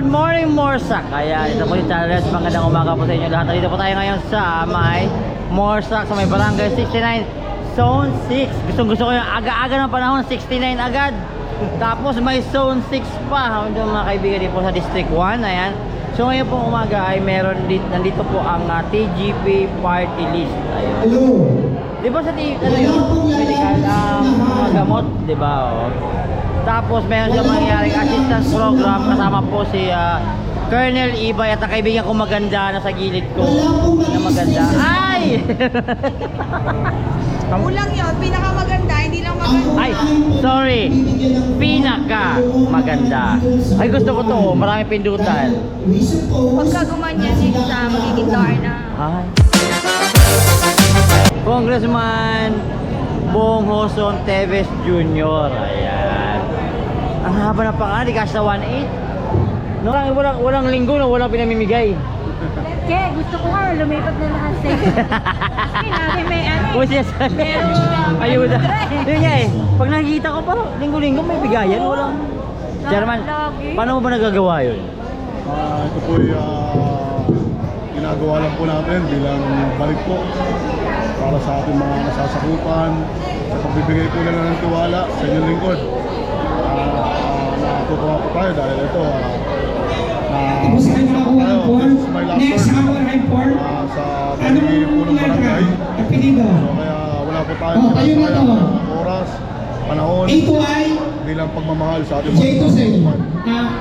morning, Morsak! Ayan, ito po yung channel. Magandang umaga po sa inyo lahat. Dito po tayo ngayon sa may Morsak, sa may Barangay 69, Zone 6. Gusto ko yung aga-aga ng panahon, 69 agad. Tapos may Zone 6 pa. Yung mga kaibigan dito po sa District 1. Ayan. So ngayon pong umaga ay meron nandito po ang TGP party list. Ayan. Hello. Di ba sa medical mga gamot, di ba? Oh. Tapos meron siya mangyayaring assistance program kasama po si Colonel Ibay at ang kaibigan ko maganda na sa gilid ko na maganda. Ay! Kulang yun, pinakamaganda, hindi lang maganda. Ay, sorry. Pinaka maganda. Ay, gusto ko to. Maraming pindutan. Pagka gumanyan yung sa magiging na. Ay. Congressman Bong Hoson Teves Jr. Ayan. Ang haba ng pangalan, di kasi sa 1.8. No, walang linggo na walang pinamimigay. Kaya gusto ko nga lumipat na lahat sa iyo. Kasi namin may ano eh. Kung siya sa ayuda. Yun nga eh. Pag nakikita ko parang linggo-linggo may bigayan. Walang. Chairman, paano mo ba nagagawa yun? Ito po ginagawa lang po natin bilang balik po para sa ating mga nasasakupan sa pagbibigay po nila ng tiwala sa inyong lingkod. Natutuwa po tayo dahil ito this is my last word sa paligid po ng barangay. So kaya wala po tayong sinasayang oras, panahon bilang pagmamahal sa ating mga nasasakupan.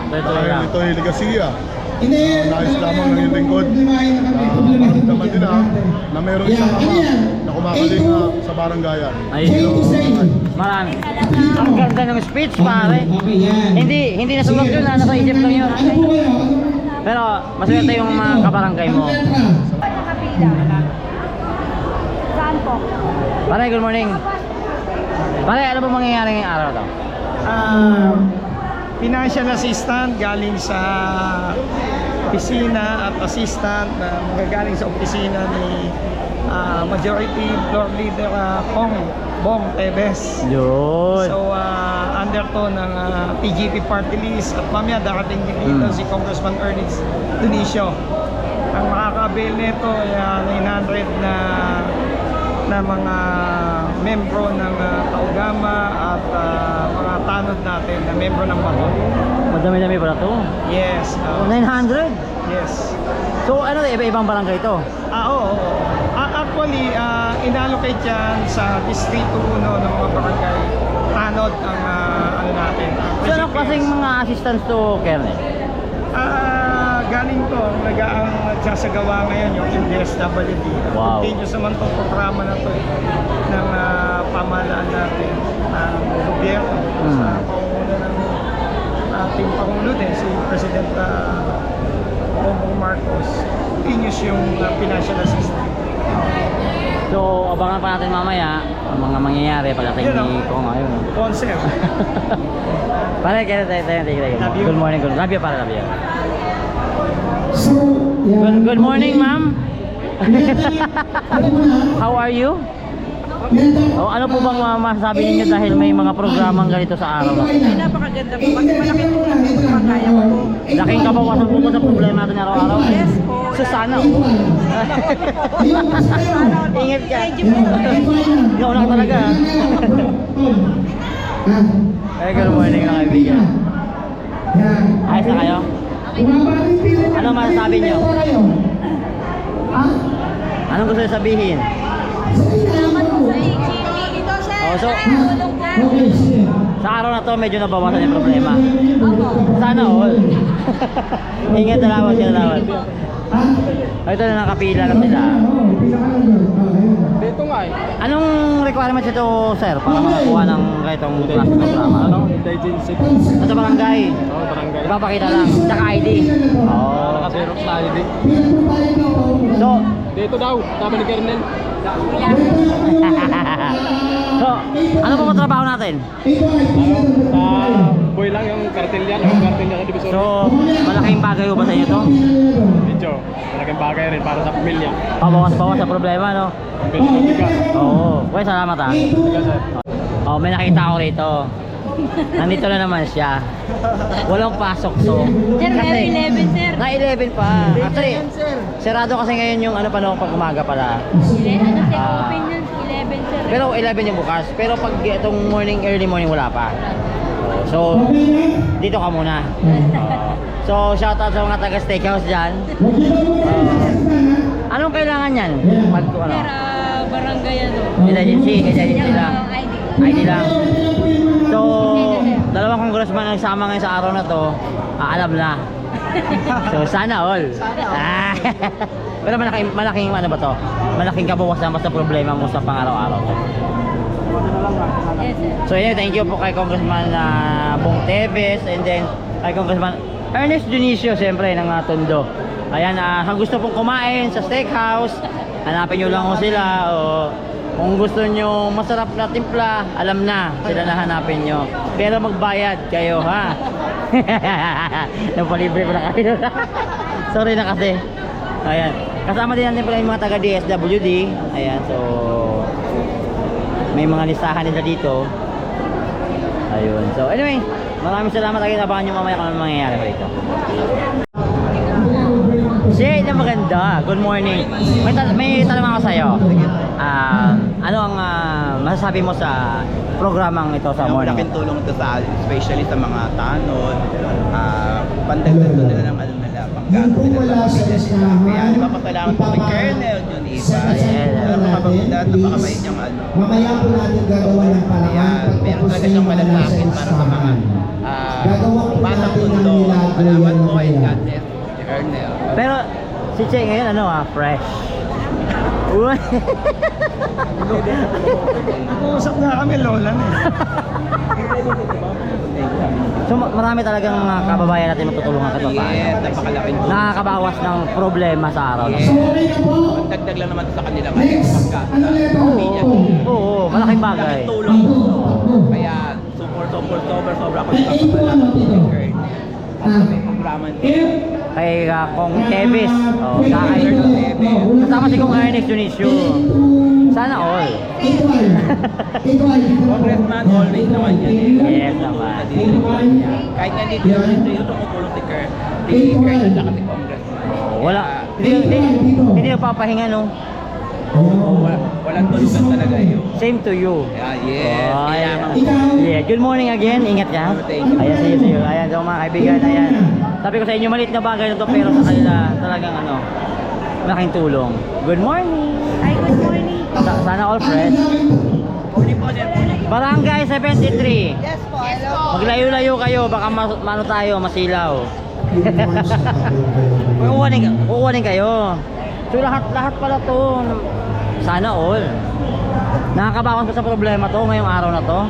Dahil ito ay legasiya. Nais lamang ng iyong lingkod maramdaman din na meron isang ama na kumakalinga sa barangayan. Ayun. Marami. Ang ganda ng speech, pare. Hindi nasulat yun, nasa isip lang yun. Pero maswerte yung mga kabarangay mo. Saan po? Pare, good morning. Pare, ano ba mangyayari ngayong araw to? Financial assistant galing sa opisina at assistant na magagaling sa opisina ni Majority Floor Leader Bong Teves. Yun. So under to ng TGP party list at mamaya darating din dito si Congressman Ernest Dionisio. Ang makaka-avail nito ay 900 na mga membro ng Taugama at mga tanod natin na membro ng Bato. Madami-dami pala to. Yes. 900? Yes. So ano, iba-ibang barangay to? Oo. Actually, inallocate yan sa Distrito 1 ng mga barangay. Tanod ang ano natin. So ano kasing mga assistants to, Kernel? Galing to, ang nagsasagawa ngayon yung MDSWD. Wow. Continuous naman itong programa na to ng pamahalaan natin ng gobyerno sa pangulo ng ating Pangulo din, si President Bongbong Marcos. Continuous yung financial assistance. So abangan pa natin mamaya ang mga mangyayari pagdating ni Kong ngayon. Concept. Pare, kaya tayo. Good morning, love you, pare, love you. Good morning, ma'am. How are you? Oh, ano po bang masasabi ninyo dahil may mga programang ganito sa araw? Ay, napakaganda po. Kasi malaki po lang po sa kaya ko po. Laking kabawasan po sa problema natin araw-araw. Yes po. So sana ingat ka. Thank you po. Ikaw na talaga. Hey, good morning mga kaibigan. Ayos na kayo? Ano masasabi nyo? Anong gusto nyo sabihin? Salamat po sa AGP. Ito, sir. Oh, so, Tulong po. sa araw na to medyo nabawasan yung problema. Opo. Sana all. Ingat na lawat, ito na nakapila na sila. Dito nga Anong requirements ito, sir, para makakuha ng ganitong class programa? Indigency. Sa barangay? Barangay. Ipapakita lang, tsaka ID. Oo. Nakaserok sa ID. So, Dito daw, sabi ni Kernel. so, ano po ang trabaho natin? Boy lang yung kartel yan, yung kartel yan sa Divisoria. So, malaking bagay ba sa inyo to? Medyo, malaking bagay rin para sa pamilya. Pabawas-bawas sa problema, no? Pwede mo bigas. Oo. Well, salamat ah. Bigas, sir. Oh, may nakita ako rito. Nandito na naman siya. Walang pasok to. Sir, Kasi, very 11 pa. Actually, sarado kasi ngayon yung ano pa no, pag umaga pala. Open yun, 11 sir. Pero 11 yung bukas. Pero pag itong morning, early morning, wala pa. So, dito ka muna. So, shoutout sa mga taga steakhouse dyan. Anong kailangan yan? Pag ano? Sir, barangay ano. Agency lang. ID. ID lang. So, dalawang congressman ang sama ngayon sa araw na to, alam na. So, sana all. Pero malaking ano ba to? Malaking kabawasan ba sa problema mo sa pang-araw-araw to? Yes, sir. So, yun, thank you po kay Congressman Bong Teves and then kay Congressman Ernest Dionisio, siyempre, ng Tondo. Ayan, kung gusto pong kumain sa steakhouse, hanapin nyo lang ko sila o kung gusto nyo masarap na timpla, alam na, sila na hanapin nyo. Pero magbayad kayo, ha? Napalibre pa na kayo. Sorry na kasi. Ayan. Kasama din natin pala yung mga taga DSWD. Ayan, so may mga listahan nila dito. Ayun. So anyway, maraming salamat. Again, abangan nyo mamaya kung ano mangyayari pa dito. Shade na maganda. Good morning. May tanong ako sa'yo. Ano ang masasabi mo sa programang ito sa morning? Malaking tulong ito sa, especially sa mga tanod, pandagdag doon nila ng ano nila, panggato nila. Kaya napapasalamat po kay Colonel Juniva. Napakabaganda, napakabait niyang ano. Mamaya po natin gagawa ng paraan. Kaya meron talaga siyang malalakit para sa mga batang mundo. Salamat po kay God bless Colonel. Pero si Che ngayon fresh. Uy. Nag-uusap na kami, Lola na. So marami talagang mga kababayan natin matutulungan kahit paano. Yes, napakalaking tulong. Nakakabawas ng problema sa araw na. Yes. Dagdag lang naman sa kanilang pagkakita. Oo, malaking bagay. Malaking tulong po. Kaya sobra ako nakakapalaman kay Colonel. At may programan din. Kay Kong Teves. Kasama si Kong Ernest Dionisio. Sana all. Congressman always naman yan. Yes naman. Kahit nandito yung tumutulong si Colonel at si Congressman. Wala. Hindi nagpapahinga no. Walang tulugan talaga yun. Same to you. Yes. Oh, Kailangan yeah. Good morning again. Ingat ka. Thank you. Ayan, see you. Ayan, so mga kaibigan, ayan. Sabi ko sa inyo, maliit na bagay na to, pero sa kanila talagang malaking tulong. Good morning. Ay, good morning. Sana all fresh. Barangay 73. Yes po, hello. Maglayo-layo kayo, baka mano tayo, masilaw. Kukuhanin kayo. So lahat pala to. Sana all. Nakakabawas pa sa problema to ngayong araw na to.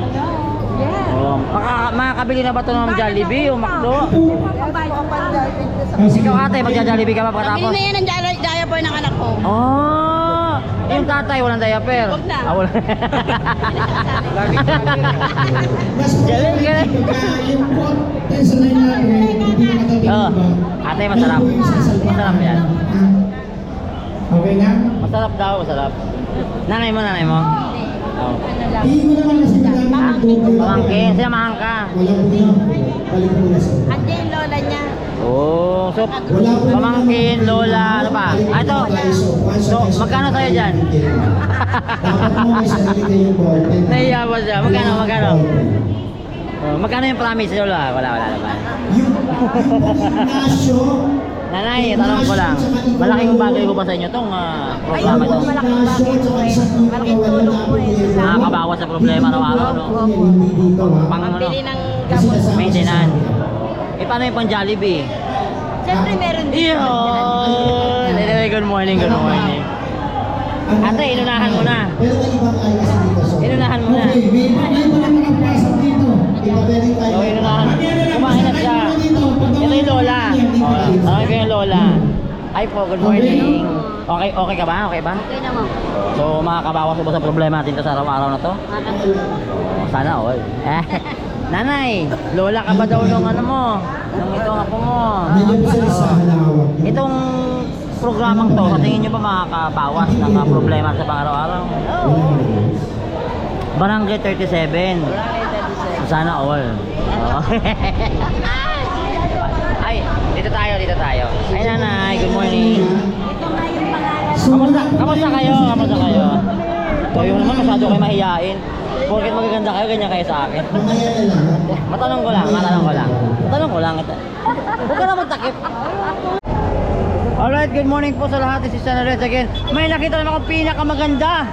Yeah. Oh, makakabili na ba to ng Jollibee o McDo? Yes. Ikaw ate, magja-Jollibee ka ba pagkatapos? Nabili na yan ang diaper ng anak ko. Oh, yung tatay walang diaper. Wag na. Wala. Galing, galing. Oh, ate, masarap. Masarap yan. Okay na? Masarap daw, masarap. Nanay mo. Oh. Hindi ko naman kasi madami ng tubig. Pamangkin, sila mahangka. Walang puno. Balik mo na sir. Andiyan yung lola niya. Oh, so Wala po pamangkin, lola, ano pa? Ito. So, magkano tayo dyan? Dapat mo may sarili kayong ballpen. Nahiya ba siya? Magkano? Oh, magkano yung promise, lola? Wala naman. Yung gimnasyo. Nanay, tanong ko lang. Malaking bagay ko ba sa inyo tong programa ito? Malaking bagay po eh. Malaking tulong po eh. Nakakabawas sa problema araw-araw, no? Pang ano, Pambili ng gamot. maintenance. Paano yung pang Jollibee? Siyempre meron din. Iyon! Anyway, good morning. Ate, inunahan mo na. Pero may ibang ay kasi dito. So. Inunahan mo na. Okay, may mga nakapasok dito. Ipa-verify. So, inunahan. Kumain na siya. Ito yung lola. Okay ko yung lola. Hi po, good morning. Okay ka ba? Okay ba? Okay naman. So, makakabawas mo ba sa problema natin sa araw-araw na to? Sana all. Nanay, lola ka ba daw nung ano mo? Nung itong apo mo? Medyo po sila sa halawak. Itong programang to, sa tingin nyo ba makakabawas ng problema sa pang-araw-araw? Barangay 37. Sana all. Oh. Ay, dito tayo. Ay, Kamusta kayo? Kamusta kayo? Kayo naman masyado kayo mahihain. Porket magaganda kayo, ganyan kayo sa akin. Matanong ko lang. Huwag ka na magtakip. Alright, good morning po sa lahat. This is Channel Reds again. May nakita naman akong pinakamaganda.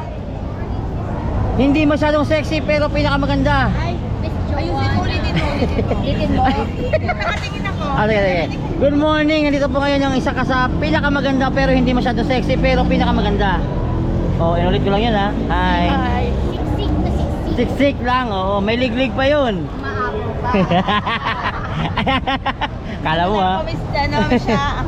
Hindi masyadong sexy pero pinakamaganda. Ayusin mo ulitin mo. Nakatingin ako. Sige. Good morning. Nandito po ngayon yung isa ka sa pinakamaganda pero hindi masyadong sexy pero pinakamaganda. Oh, inulit ko lang yan ha. Hi. Siksik na siksik. Siksik lang. Oo, may liglig pa yun. Maapo pa. Kala mo ha. Ano siya?